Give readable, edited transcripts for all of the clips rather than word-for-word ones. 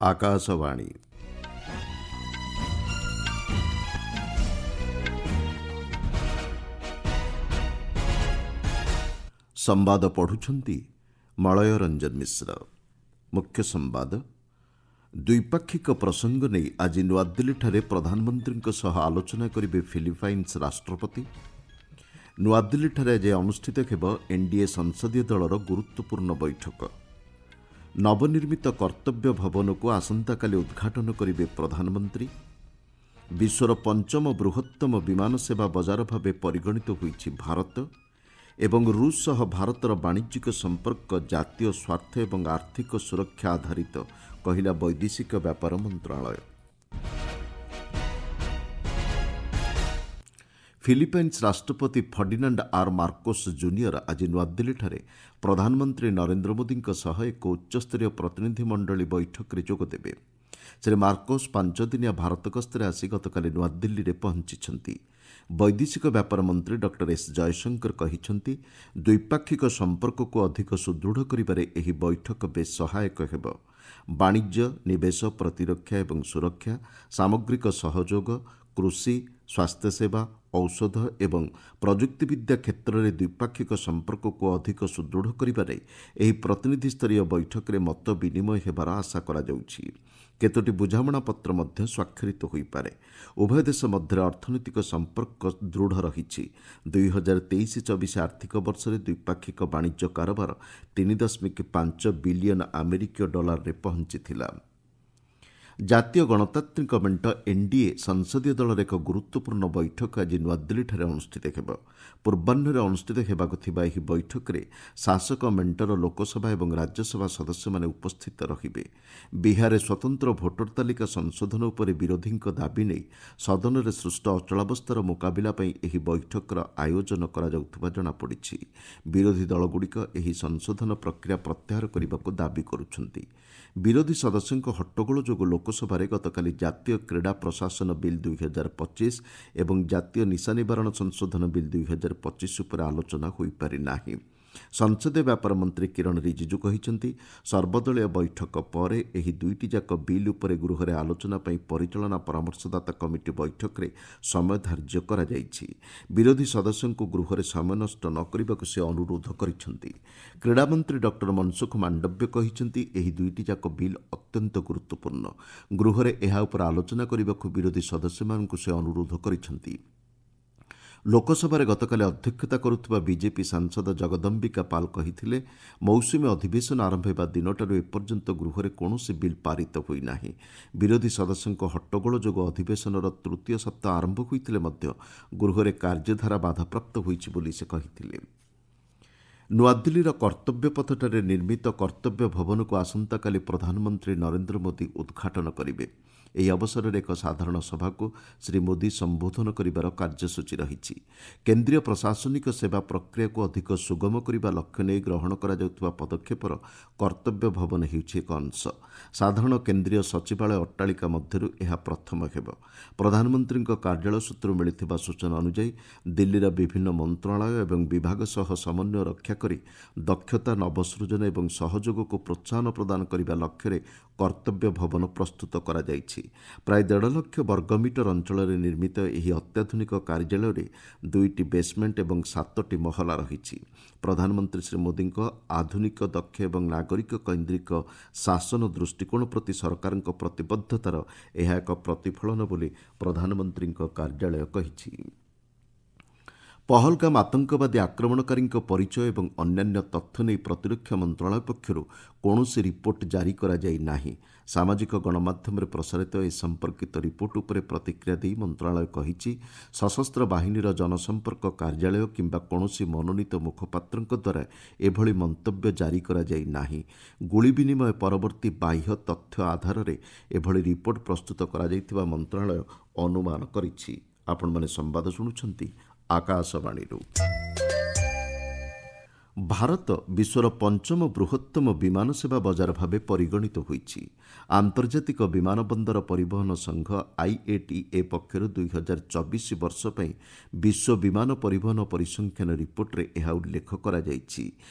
आकाशवाणी संवाद पढ़ुछंती मलय रंजन मिश्र। मुख्य संवाद द्विपाक्षिक प्रसंग नहीं आज नुआदिल्ली प्रधानमंत्री सह आलोचना करेंगे फिलिपाइन्स राष्ट्रपति। नुआदिल्ली आज अनुष्ठित हेब एनडीए संसदीय दलर गुरुत्वपूर्ण बैठक। नवनिर्मित कर्तव्य भवन को आसंताकाली उद्घाटन करेंगे प्रधानमंत्री। विश्वर पंचम बृहत्तम विमान सेवा बजार भाव परिगणित होइछि भारत एवं रूस सह भारतर वाणिज्यिक संपर्क जातीय स्वार्थ एवं आर्थिक सुरक्षा आधारित कहिला वैदेशिक व्यापार मंत्रालय। फिलिपाइन्स राष्ट्रपति फर्डिनांड आर मार्कोस जूनियर आज नुआदिल्ली प्रधानमंत्री नरेंद्र मोदी सह एक उच्चस्तरीय प्रतिनिधि मंडली बैठक में जोगदेवे। श्री मार्कोस 5 दिनिया भारत गस्तर आसी गतकाली नुआदिल्ली में पहुंची। वैदेशिक व्यापार मंत्री डॉक्टर एस जयशंकर कहिछंती द्विपाक्षिक संपर्क को अधिक सुदृढ़ करिबारे एही बैठक बेस सहायक हेब। वाणिज्य, निवेश, प्रतिरक्षा एवं सुरक्षा, सामग्रिक सहयोग, कृषि, स्वास्थ्य सेवा, औषध एवं प्रजुक्तिविद्या क्षेत्र में द्विपाक्षिक संपर्क को अधिक सुदृढ़ करिबारे एही प्रतिनिधि स्तरीय बैठक में मत विनिमय हेबार आशा करा जाउछि। केतोटी बुझामणा पत्र मध्य स्वाक्षरित हो पारे। उभय देश मध्य अर्थनैतिक संपर्क दृढ़ रही। 2023-24 आर्थिक वर्ष में द्विपाक्षिक वाणिज्य कारोबार 3.5 बिलियन अमेरिकीय डॉलर रे पहुंचीथिला। जातीय गणतांत्रिक मेंट एनडीए संसदीय दलर एक गुरुत्वपूर्ण बैठक आज नुआदिल्ली अनुष्ठित हेब। पूर्वाह्न अनुष्ठित हेबाकु थिबा एही बैठक रे शासक मेंटर लोकसभा एवं राज्यसभा सदस्य माने उपस्थित रहिबे। बिहार स्वतंत्र भोटर तालिका संशोधन उपरे विरोधी दाबी नहीं सदन में सृष्ट अचलावस्थार मुकाबिला पई एही बैठकर आयोजन करा जाउथबा जणा पड़िछि। विरोधी दलगुड़िक एही संशोधन प्रक्रिया प्रत्याहार करने दाबी करुछंती। विरोधी सदस्यों हट्टगोल जोगु लोकसभा गतकाली जातीय क्रीड़ा प्रशासन बिल 2025 एवं जातीय निशा निवारण संशोधन बिल 2025 उपर आलोचना हो पारि नाही। संसदीय व्यापार मंत्री किरण रिजिजू कहिछंती सर्वदलीय बैठक पर एही दुईटी जाक बिल उपरे गृह रे आलोचना पई परिचालना परामर्शदाता कमिटी बैठक रे समय धार्य करा जायछि। विरोधी सदस्यों को गृह रे समय नष्ट न करबाकु से अनुरोध करिछंती। क्रीड़ा मंत्री डॉक्टर मनसुख मांडव्य कहिछंती एही दुईटी जाक बिल अत्यंत गुरुत्वपूर्ण। गृह रे एहा उपर आलोचना करबाकु विरोधी सदस्य मानकु से अनुरोध करिछंती। लोकसभा गतकाली अध्यक्षता करुवा बीजेपी सांसद जगदम्बिका पाल कहिथिले मौसुमी अधिवेशन आरंभ होगा दिनठारू एपर्यंत गृह में कौन बिल पारित होई नाही। विरोधी सदस्यों हट्टगोल जोग अधिवेशन तृतीय सप्ताह आरंभ होइतिले मध्य गृह में कार्यधारा बाधाप्राप्त होइछि बोली से कहिथिले। नुआदिल्लीर कर्तव्य पथଠାରେ निर्मित कर्तव्य भवन को आसंताकाली प्रधानमंत्री नरेंद्र मोदी उद्घाटन करेंगे। ଏହି ଅବସରରେ ଏକ ସାଧାରଣ ସଭାକୁ ଶ୍ରୀ ମୋଦି ସମ୍ବୋଧନ କରିବାର କାର୍ଯ୍ୟସୂଚୀ ରହିଛି। କେନ୍ଦ୍ରୀୟ ପ୍ରଶାସନିକ ସେବା ପ୍ରକ୍ରିୟାକୁ ଅଧିକ ସୁଗମ କରିବା ଲକ୍ଷ୍ୟ ନେଇ ଗ୍ରହଣ କରାଯାଉଥିବା ପଦକ୍ଷେପର କର୍ତ୍ତବ୍ୟ ଭବନ ହେଉଛି ଏକ ଅଂଶ। ସାଧାରଣ କେନ୍ଦ୍ରୀୟ ସଚିବାଳୟ ଅଟ୍ଟାଳିକା ମଧ୍ୟରୁ ଏହା ପ୍ରଥମ ହେବ। ପ୍ରଧାନମନ୍ତ୍ରୀଙ୍କ କାର୍ଯ୍ୟାଳୟ ସୂତ୍ରରୁ ମିଳିଥିବା ସୂଚନା ଅନୁଯାୟୀ ଦିଲ୍ଲୀର ବିଭିନ୍ନ ମନ୍ତ୍ରଣାଳୟ ଏବଂ ବିଭାଗ ସହ ସମନ୍ୱୟ ରକ୍ଷା କରି ଦକ୍ଷତା, ନବସୃଜନ ଏବଂ ସହଯୋଗକୁ ପ୍ରୋତ୍ସାହନ ପ୍ରଦାନ କରିବା ଲକ୍ଷ୍ୟରେ କର୍ତ୍ତବ୍ୟ ଭବନ ପ୍ରସ୍ତୁତ କରାଯାଇଛି। प्राय 1.5 लाख वर्गमिटर अंचल निर्मित यह अत्याधुनिक कार्यालय 2टी बेसमेंट और 7टी महला रही। प्रधानमंत्री श्री मोदी आधुनिक दक्ष और नागरिक केन्द्रिक शासन दृष्टिकोण प्रति सरकार प्रतिबद्धतार यह एक प्रतिफलन बोली प्रधानमंत्री कार्यालय कहिछि। पहलगाम आतंकवादी आक्रमणकारी परिचय और अन्यान्य तथ्य नहीं प्रतिरक्षा मंत्रालय पक्षर कौन रिपोर्ट जारी करा जाई नाही। सामाजिक गणमाध्यम प्रसारित ए संपर्कित रिपोर्ट उपरे प्रतिक्रिया दी मंत्रालय कहिछि सशस्त्र बाहिनीर जनसंपर्क कार्यालय किंबा कौनसी मनोनीत मुखपात्र द्वारा एभली मंतव्य जारी करा जाई नाही। गुली विनिमय परवर्ती बाह्य तथ्य आधार में एभली रिपोर्ट प्रस्तुत करा जाइतिबा मंत्रालय अनुमान करिछि। आपण माने संवाद शुणुछंती आकाशवाणी। ଭାରତ ବିଶ୍ୱର ପଞ୍ଚମ ବୃହତ୍ତମ ବିମାନ ସେବା ବଜାର ଭାବେ ପରିଗଣିତ ହୋଇଛି। ଆନ୍ତର୍ଜାତିକ ବିମାନ ବନ୍ଦର ପରିବହନ ସଂଘ IATA ପକ୍ଷରୁ 2024 ବର୍ଷ ପାଇଁ ବିଶ୍ୱ ବିମାନ ପରିବହନ ପରିସଂଖ୍ୟାନ ରିପୋର୍ଟରେ ଏହା ଉଲ୍ଲେଖ କରାଯାଇଛି।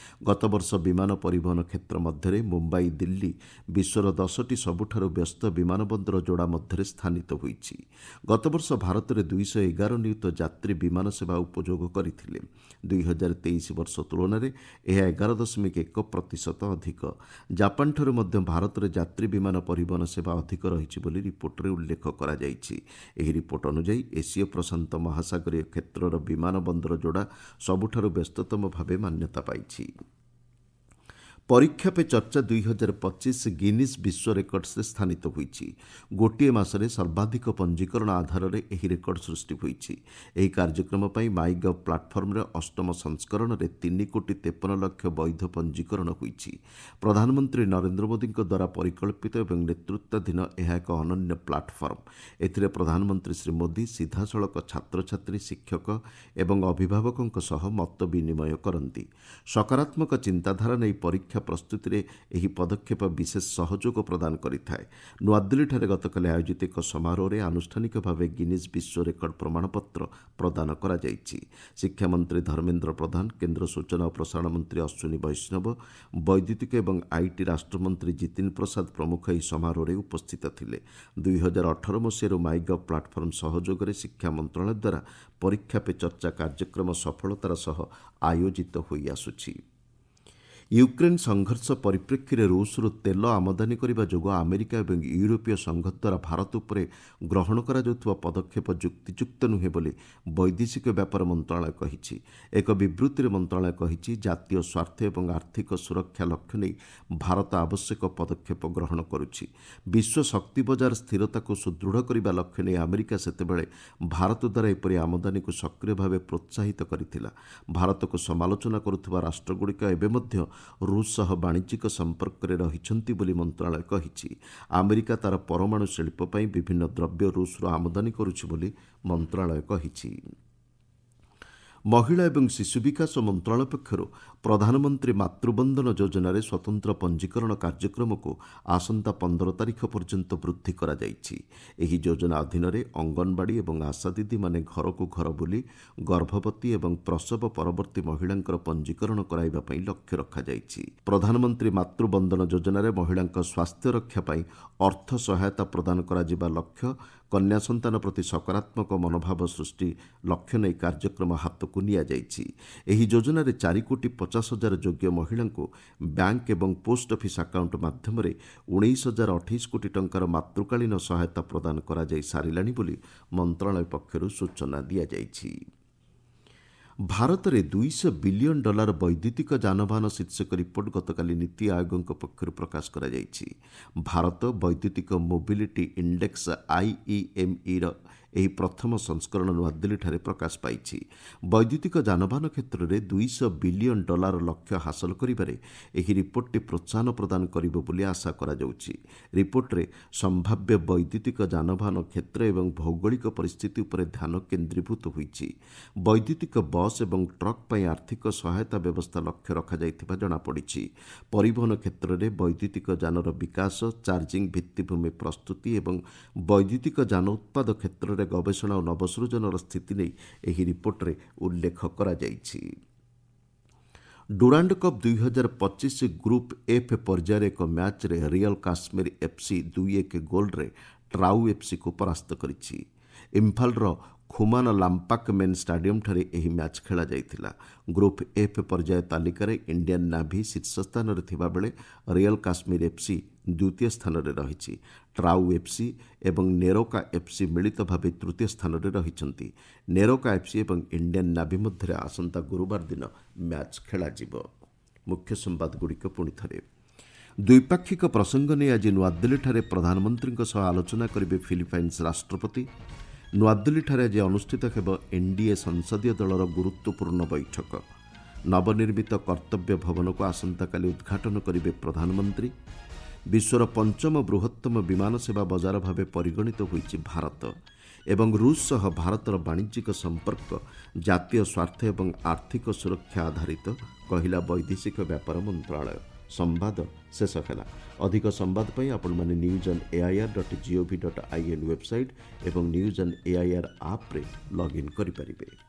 ଗତବର୍ଷ ବିମାନ ପରିବହନ କ୍ଷେତ୍ର ମଧ୍ୟରେ ମୁମ୍ବାଇ ଦିଲ୍ଲୀ ବିଶ୍ୱର 10ଟି ସବୁଠାରୁ ବ୍ୟସ୍ତ ବିମାନ ବନ୍ଦର ଯୋଡ଼ା ମଧ୍ୟରେ ସ୍ଥାନିତ ହୋଇଛି। ଗତବର୍ଷ ଭାରତରେ 211 ନିୟୁତ ଯାତ୍ରୀ ବିମାନ ସେବା ଉପଯୋଗ କରିଥିଲେ। 2023 ବର୍ଷ ତୁଳନାରେ ଏହା 11.1% ଅଧିକ। ଜାପାନଠାରୁ ମଧ୍ୟ ଭାରତରେ ଯାତ୍ରୀ ବିମାନ ପରିବହନ ସେବା ଅଧିକ ରହିଛି ବୋଲି ରିପୋର୍ଟରେ ଉଲ୍ଲେଖ କରାଯାଇଛି। ଏହି ରିପୋର୍ଟ ଅନୁଯାୟୀ ଏସୀୟ ପ୍ରଶାନ୍ତ ମହାସାଗରୀୟ କ୍ଷେତ୍ରର ବିମାନ ବନ୍ଦର ଯୋଡ଼ା ସବୁଠାରୁ ବ୍ୟସ୍ତତମ ଭାବେ ମାନ୍ୟତା ପାଇଛି। ପରୀକ୍ଷା ପେ ଚର୍ଚ୍ଚା 2025 ଗିନିଜ୍ ବିଶ୍ୱ ରେକର୍ଡସରେ ସ୍ଥାନିତ ହୋଇଛି। ଗୋଟିଏ ମାସରେ ସର୍ବାଧିକ ପଞ୍ଜୀକରଣ ଆଧାରରେ ଏହି ରେକର୍ଡ ସୃଷ୍ଟି ହୋଇଛି। ଏହି କାର୍ଯ୍ୟକ୍ରମ ପାଇଁ ମାଇଗଭ୍ ପ୍ଲାଟଫର୍ମରେ ଅଷ୍ଟମ ସଂସ୍କରଣରେ 3,53,00,000 ବୈଧ ପଞ୍ଜୀକରଣ ହୋଇଛି। ପ୍ରଧାନମନ୍ତ୍ରୀ ନରେନ୍ଦ୍ର ମୋଦିଙ୍କ ଦ୍ୱାରା ପରିକଳ୍ପିତ ଏବଂ ନେତୃତ୍ୱାଧୀନ ଏହା ଏକ ଅନନ୍ୟ ପ୍ଲାଟଫର୍ମ। ଏଥିରେ ପ୍ରଧାନମନ୍ତ୍ରୀ ଶ୍ରୀ ମୋଦି ସିଧାସଳଖ ଛାତ୍ରଛାତ୍ରୀ, ଶିକ୍ଷକ ଏବଂ ଅଭିଭାବକଙ୍କ ସହ ମତ ବିନିମୟ କରନ୍ତି। ସକାରାତ୍ମକ ଚିନ୍ତାଧାରା ନେଇ ପରୀକ୍ଷା ପ୍ରସ୍ତୁତିରେ ଏହି ପଦକ୍ଷେପ ବିଶେଷ ସହଯୋଗ ପ୍ରଦାନ କରିଥାଏ। ନୂଆଦିଲ୍ଲୀଠାରେ ଗତକାଲି ଆୟୋଜିତ ଏକ ସମାରୋହରେ ଆନୁଷ୍ଠାନିକ ଭାବେ ଗିନିଜ୍ ବିଶ୍ୱ ରେକର୍ଡ ପ୍ରମାଣପତ୍ର ପ୍ରଦାନ କରାଯାଇଛି। ଶିକ୍ଷାମନ୍ତ୍ରୀ ଧର୍ମେନ୍ଦ୍ର ପ୍ରଧାନ, କେନ୍ଦ୍ର ସୂଚନା ଓ ପ୍ରସାରଣ ମନ୍ତ୍ରୀ ଅଶ୍ୱିନୀ ବୈଷ୍ଣବ, ବୈଦ୍ୟୁତିକ ଏବଂ IT ରାଷ୍ଟ୍ରମନ୍ତ୍ରୀ ଜିତିନ ପ୍ରସାଦ ପ୍ରମୁଖ ଏହି ସମାରୋହରେ ଉପସ୍ଥିତ ଥିଲେ। 2018 ମସିହାରୁ ମାଇଗଭ୍ ପ୍ଲାଟଫର୍ମ ସହଯୋଗରେ ଶିକ୍ଷା ମନ୍ତ୍ରଣାଳୟ ଦ୍ୱାରା ପରୀକ୍ଷା ପେ ଚର୍ଚ୍ଚା କାର୍ଯ୍ୟକ୍ରମ ସଫଳତାର ସହ ଆୟୋଜିତ ହୋଇଆସୁଛି। ୟୁକ୍ରେନ୍ ସଂଘର୍ଷ ପରିପ୍ରେକ୍ଷୀରେ ରୁଷରୁ ତେଲ ଆମଦାନୀ କରିବା ଯୋଗୁଁ ଆମେରିକା ଏବଂ ୟୁରୋପୀୟ ସଂଘ ଦ୍ୱାରା ଭାରତ ଉପରେ ଗ୍ରହଣ କରାଯାଉଥିବା ପଦକ୍ଷେପ ଯୁକ୍ତିଯୁକ୍ତ ନୁହେଁ ବୋଲି ବୈଦେଶିକ ବ୍ୟାପାର ମନ୍ତ୍ରଣାଳୟ କହିଛି। ଏକ ବିବୃତ୍ତିରେ ମନ୍ତ୍ରଣାଳୟ କହିଛି, ଜାତୀୟ ସ୍ୱାର୍ଥ ଏବଂ ଆର୍ଥିକ ସୁରକ୍ଷା ଲକ୍ଷ୍ୟ ନେଇ ଭାରତ ଆବଶ୍ୟକ ପଦକ୍ଷେପ ଗ୍ରହଣ କରୁଛି। ବିଶ୍ୱ ଶକ୍ତି ବଜାର ସ୍ଥିରତାକୁ ସୁଦୃଢ଼ କରିବା ଲକ୍ଷ୍ୟ ନେଇ ଆମେରିକା ସେତେବେଳେ ଭାରତ ଦ୍ୱାରା ଏପରି ଆମଦାନୀକୁ ସକ୍ରିୟ ଭାବେ ପ୍ରୋତ୍ସାହିତ କରିଥିଲା। ଭାରତକୁ ସମାଲୋଚନା କରୁଥିବା ରାଷ୍ଟ୍ରଗୁଡ଼ିକ ଏବେ ମଧ୍ୟ ରୁଷ ସହ ବାଣିଜ୍ୟିକ ସମ୍ପର୍କରେ ରହିଛନ୍ତି ବୋଲି ମନ୍ତ୍ରଣାଳୟ କହିଛି। ଆମେରିକା ତା'ର ପରମାଣୁ ଶିଳ୍ପ ପାଇଁ ବିଭିନ୍ନ ଦ୍ରବ୍ୟ ରୁଷରୁ ଆମଦାନୀ କରୁଛି ବୋଲି ମନ୍ତ୍ରଣାଳୟ କହିଛି। ମହିଳା ଏବଂ ଶିଶୁ ବିକାଶ ମନ୍ତ୍ରଣାଳୟ ପକ୍ଷରୁ ପ୍ରଧାନମନ୍ତ୍ରୀ ମାତୃବନ୍ଦନ ଯୋଜନାରେ ସ୍ୱତନ୍ତ୍ର ପଞ୍ଜୀକରଣ କାର୍ଯ୍ୟକ୍ରମକୁ ଆସନ୍ତା 15 ତାରିଖ ପର୍ଯ୍ୟନ୍ତ ବୃଦ୍ଧି କରାଯାଇଛି। ଏହି ଯୋଜନା ଅଧୀନରେ ଅଙ୍ଗନବାଡ଼ି ଏବଂ ଆଶା ଦିଦିମାନେ ଘରକୁ ଘର ବୁଲି ଗର୍ଭବତୀ ଏବଂ ପ୍ରସବ ପରବର୍ତ୍ତୀ ମହିଳାଙ୍କର ପଞ୍ଜୀକରଣ କରାଇବା ପାଇଁ ଲକ୍ଷ୍ୟ ରଖାଯାଇଛି। ପ୍ରଧାନମନ୍ତ୍ରୀ ମାତୃବନ୍ଦନ ଯୋଜନାରେ ମହିଳାଙ୍କ ସ୍ୱାସ୍ଥ୍ୟ ରକ୍ଷା ପାଇଁ ଅର୍ଥ ସହାୟତା ପ୍ରଦାନ କରାଯିବା ଲକ୍ଷ୍ୟ, କନ୍ୟା ସନ୍ତାନ ପ୍ରତି ସକାରାତ୍ମକ ମନୋଭାବ ସୃଷ୍ଟି ଲକ୍ଷ୍ୟ ନେଇ କାର୍ଯ୍ୟକ୍ରମ ହାତକୁ ନିଆଯାଇଛି। ଏହି ଯୋଜନାରେ 4,50,000 ଯୋଗ୍ୟ ମହିଳାଙ୍କୁ ବ୍ୟାଙ୍କ ଏବଂ ପୋଷ୍ଟ ଅଫିସ୍ ଆକାଉଣ୍ଟ ମାଧ୍ୟମରେ 19,028 କୋଟି ଟଙ୍କାର ମାତୃକାଳୀନ ସହାୟତା ପ୍ରଦାନ କରାଯାଇ ସାରିଲାଣି ବୋଲି ମନ୍ତ୍ରଣାଳୟ ପକ୍ଷରୁ ସୂଚନା ଦିଆଯାଇଛି। ଭାରତରେ $200 ବିଲିୟନ ବୈଦ୍ୟୁତିକ ଯାନବାହନ ଶୀର୍ଷକ ରିପୋର୍ଟ ଗତକାଲି ନୀତି ଆୟୋଗଙ୍କ ପକ୍ଷରୁ ପ୍ରକାଶ କରାଯାଇଛି। ଭାରତ ବୈଦ୍ୟୁତିକ ମୋବିଲିଟି ଇଣ୍ଡେକ୍ସ IEMEର ଏହି ପ୍ରଥମ ସଂସ୍କରଣ ନୂଆଦିଲ୍ଲୀଠାରେ ପ୍ରକାଶ ପାଇଛି। ବୈଦ୍ୟୁତିକ ଯାନବାହନ କ୍ଷେତ୍ରରେ $200 ବିଲିୟନ ଲକ୍ଷ୍ୟ ହାସଲ କରିବାରେ ଏହି ରିପୋର୍ଟଟି ପ୍ରୋତ୍ସାହନ ପ୍ରଦାନ କରିବ ବୋଲି ଆଶା କରାଯାଉଛି। ରିପୋର୍ଟରେ ସମ୍ଭାବ୍ୟ ବୈଦ୍ୟୁତିକ ଯାନବାହନ କ୍ଷେତ୍ର ଏବଂ ଭୌଗୋଳିକ ପରିସ୍ଥିତି ଉପରେ ଧ୍ୟାନ କେନ୍ଦ୍ରୀଭୂତ ହୋଇଛି। ବୈଦ୍ୟୁତିକ ବସ୍ ଏବଂ ଟ୍ରକ୍ ପାଇଁ ଆର୍ଥିକ ସହାୟତା ବ୍ୟବସ୍ଥା ଲକ୍ଷ୍ୟ ରଖାଯାଇଥିବା ଜଣାପଡ଼ିଛି। ପରିବହନ କ୍ଷେତ୍ରରେ ବୈଦ୍ୟୁତିକ ଯାନର ବିକାଶ, ଚାର୍ଜିଂ ଭିତ୍ତିଭୂମି ପ୍ରସ୍ତୁତି ଏବଂ ବୈଦ୍ୟୁତିକ ଯାନ ଉତ୍ପାଦ କ୍ଷେତ୍ରରେ ଗବେଷଣା ଓ ନବସୃଜନର ସ୍ଥିତି ନେଇ ଏହି ରିପୋର୍ଟରେ ଉଲ୍ଲେଖ କରାଯାଇଛି। ଡୁରାଣ୍ଡ କପ୍ 2025 ଗ୍ରୁପ୍ F ପର୍ଯ୍ୟାୟରେ ଏକ ମ୍ୟାଚ୍ରେ ରିଅଲ କାଶ୍ମୀର FC 2-1 ଗୋଲ୍ରେ ଟ୍ରାଉ ଏଫ୍ସିକୁ ପରାସ୍ତ କରିଛି। ଇମ୍ଫାଲର ଖୁମାନ ଲାମ୍ପାକ୍ ମେନ୍ ଷ୍ଟାଡିୟମଠାରେ ଏହି ମ୍ୟାଚ୍ ଖେଳାଯାଇଥିଲା। ଗ୍ରୁପ୍ F ପର୍ଯ୍ୟାୟ ତାଲିକାରେ ଇଣ୍ଡିଆନ୍ ନାଭି ଶୀର୍ଷ ସ୍ଥାନରେ ଥିବାବେଳେ ରିଅଲ କାଶ୍ମୀର FC ଦ୍ୱିତୀୟ ସ୍ଥାନରେ ରହିଛି। ଟ୍ରାଉ ଏଫ୍ସି ଏବଂ ନେରୋକା ଏଫ୍ସି ମିଳିତ ଭାବେ ତୃତୀୟ ସ୍ଥାନରେ ରହିଛନ୍ତି। ନେରୋକା ଏଫ୍ସି ଏବଂ ଇଣ୍ଡିଆନ୍ ନାଭି ମଧ୍ୟରେ ଆସନ୍ତା ଗୁରୁବାର ଦିନ ମ୍ୟାଚ୍ ଖେଳାଯିବ। ମୁଖ୍ୟ ସମ୍ବାଦଗୁଡ଼ିକ ପୁଣି ଥରେ। ଦ୍ୱିପାକ୍ଷିକ ପ୍ରସଙ୍ଗ ନେଇ ଆଜି ନୂଆଦିଲ୍ଲୀଠାରେ ପ୍ରଧାନମନ୍ତ୍ରୀଙ୍କ ସହ ଆଲୋଚନା କରିବେ ଫିଲିପାଇନ୍ସ ରାଷ୍ଟ୍ରପତି। ନୂଆଦିଲ୍ଲୀଠାରେ ଆଜି ଅନୁଷ୍ଠିତ ହେବ NDA ସଂସଦୀୟ ଦଳର ଗୁରୁତ୍ୱପୂର୍ଣ୍ଣ ବୈଠକ। ନବନିର୍ମିତ କର୍ତ୍ତବ୍ୟ ଭବନକୁ ଆସନ୍ତାକାଲି ଉଦ୍ଘାଟନ କରିବେ ପ୍ରଧାନମନ୍ତ୍ରୀ। ବିଶ୍ୱର ପଞ୍ଚମ ବୃହତ୍ତମ ବିମାନ ସେବା ବଜାର ଭାବେ ପରିଗଣିତ ହୋଇଛି ଭାରତ। ଏବଂ ରୁଷ ସହ ଭାରତର ବାଣିଜ୍ୟିକ ସମ୍ପର୍କ ଜାତୀୟ ସ୍ୱାର୍ଥ ଏବଂ ଆର୍ଥିକ ସୁରକ୍ଷା ଆଧାରିତ, କହିଲା ବୈଦେଶିକ ବ୍ୟାପାର ମନ୍ତ୍ରଣାଳୟ। ସମ୍ବାଦ ଶେଷ ହେଲା। ଅଧିକ ସମ୍ବାଦ ପାଇଁ ଆପଣମାନେ news.air.gov.in ୱେବସାଇଟ୍ ଏବଂ news.air ଆପ୍ରେ ଲଗ୍ଇନ୍ କରିପାରିବେ।